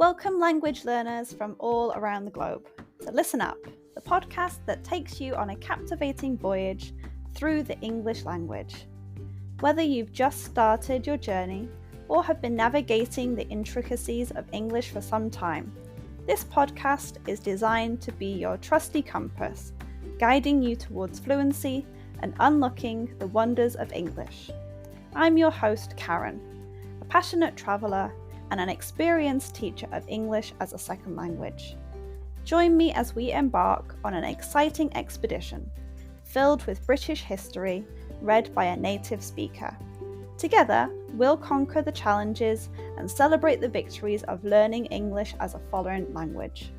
Welcome language learners from all around the globe to Listen Up, the podcast that takes you on a captivating voyage through the English language. Whether you've just started your journey or have been navigating the intricacies of English for some time, this podcast is designed to be your trusty compass, guiding you towards fluency and unlocking the wonders of English. I'm your host, Karen, a passionate traveller and an experienced teacher of English as a second language. Join me as we embark on an exciting expedition filled with British history read by a native speaker. Together, we'll conquer the challenges and celebrate the victories of learning English as a foreign language.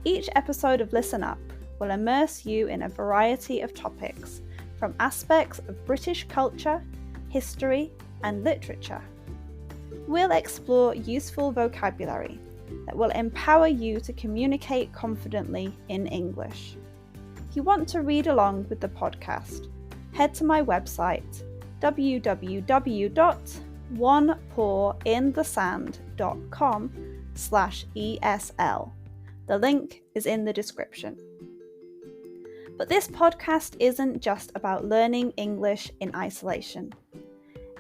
Each episode of Listen Up will immerse you in a variety of topics, from aspects of British culture, history, and literature. We'll explore useful vocabulary that will empower you to communicate confidently in English. If you want to read along with the podcast, head to my website www.onepawinthesand.com/ESL. The link is in the description. But this podcast isn't just about learning English in isolation.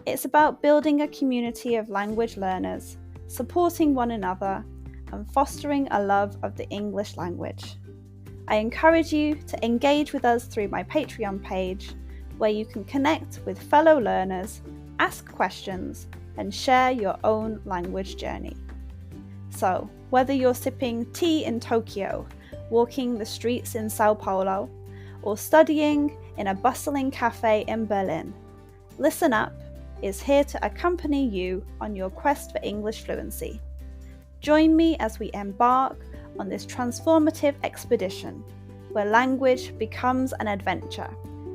It's about building a community of language learners, supporting one another, and fostering a love of the English language. I encourage you to engage with us through my Patreon page, where you can connect with fellow learners, ask questions, and share your own language journey. So, whether you're sipping tea in Tokyo, walking the streets in Sao Paulo, or studying in a bustling cafe in Berlin, Listen Up is here to accompany you on your quest for English fluency. Join me as we embark on this transformative expedition, where language becomes an adventure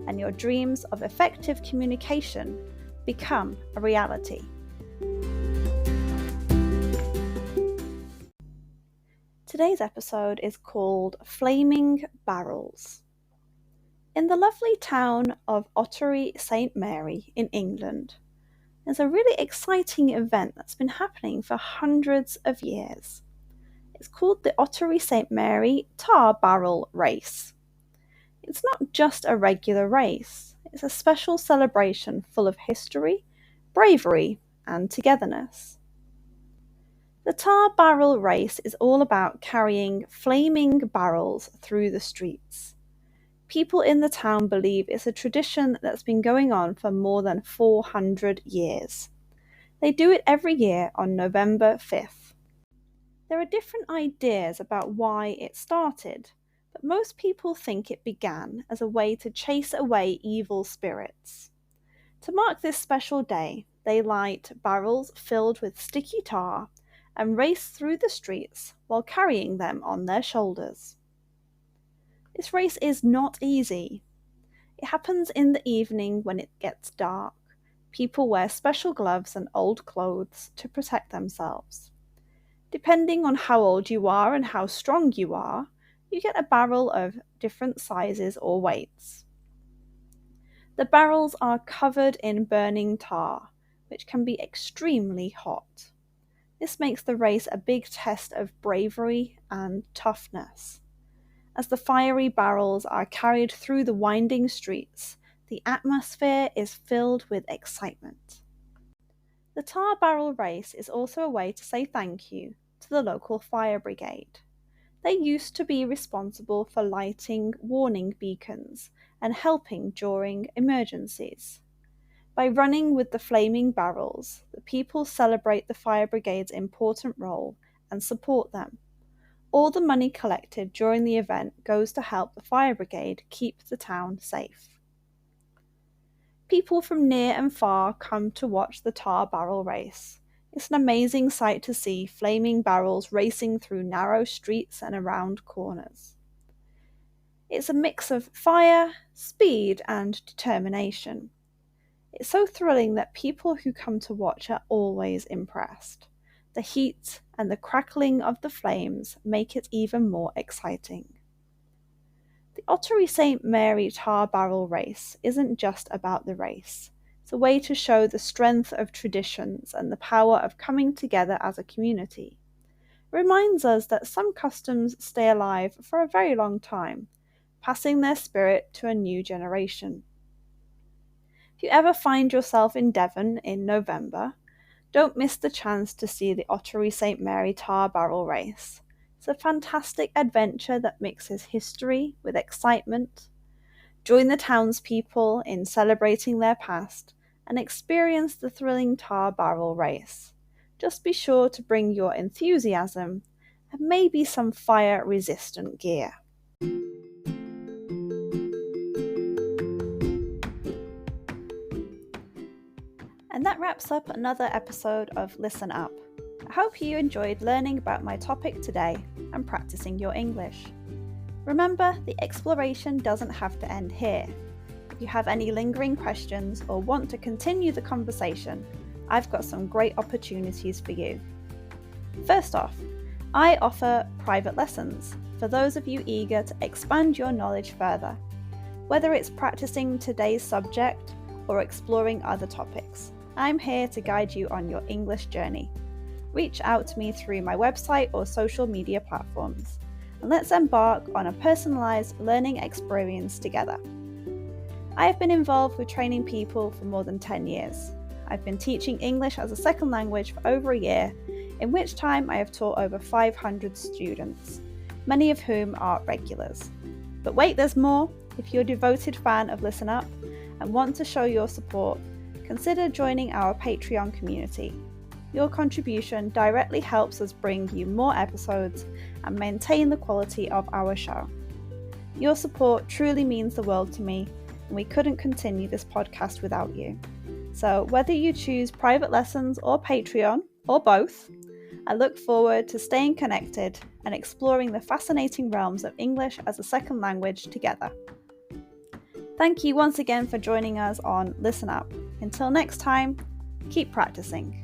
and your dreams of effective communication become a reality. Today's episode is called Flaming Barrels. In the lovely town of Ottery, St. Mary in England, there's a really exciting event that's been happening for hundreds of years. It's called the Ottery St. Mary Tar Barrel Race. It's not just a regular race, it's a special celebration full of history, bravery, and togetherness. The Tar Barrel Race is all about carrying flaming barrels through the streets. People in the town believe it's a tradition that's been going on for more than 400 years. They do it every year on November 5th. There are different ideas about why it started, but most people think it began as a way to chase away evil spirits. To mark this special day, they light barrels filled with sticky tar and race through the streets while carrying them on their shoulders. This race is not easy. It happens in the evening when it gets dark. People wear special gloves and old clothes to protect themselves. Depending on how old you are and how strong you are, you get a barrel of different sizes or weights. The barrels are covered in burning tar, which can be extremely hot. This makes the race a big test of bravery and toughness. As the fiery barrels are carried through the winding streets, the atmosphere is filled with excitement. The Tar Barrel Race is also a way to say thank you to the local fire brigade. They used to be responsible for lighting warning beacons and helping during emergencies. By running with the flaming barrels, the people celebrate the fire brigade's important role and support them. All the money collected during the event goes to help the fire brigade keep the town safe. People from near and far come to watch the tar barrel race. It's an amazing sight to see flaming barrels racing through narrow streets and around corners. It's a mix of fire, speed, and determination. It's so thrilling that people who come to watch are always impressed. The heat and the crackling of the flames make it even more exciting. The Ottery St. Mary Tar Barrel Race isn't just about the race. It's a way to show the strength of traditions and the power of coming together as a community. reminds us that some customs stay alive for a very long time, passing their spirit to a new generation. If you ever find yourself in Devon in November, don't miss the chance to see the Ottery St Mary Tar Barrel Race. It's a fantastic adventure that mixes history with excitement. Join the townspeople in celebrating their past and experience the thrilling tar barrel race. Just be sure to bring your enthusiasm and maybe some fire-resistant gear. And that wraps up another episode of Listen Up. I hope you enjoyed learning about my topic today and practicing your English. Remember, the exploration doesn't have to end here. If you have any lingering questions or want to continue the conversation, I've got some great opportunities for you. First off, I offer private lessons for those of you eager to expand your knowledge further, whether it's practicing today's subject or exploring other topics. I'm here to guide you on your English journey. Reach out to me through my website or social media platforms, and let's embark on a personalised learning experience together. I have been involved with training people for more than 10 years. I've been teaching English as a second language for over a year, in which time I have taught over 500 students, many of whom are regulars. But wait, there's more. If you're a devoted fan of Listen Up and want to show your support, consider joining our Patreon community. Your contribution directly helps us bring you more episodes and maintain the quality of our show. Your support truly means the world to me, and we couldn't continue this podcast without you. So whether you choose private lessons or Patreon, or both, I look forward to staying connected and exploring the fascinating realms of English as a second language together. Thank you once again for joining us on Listen Up. Until next time, keep practicing.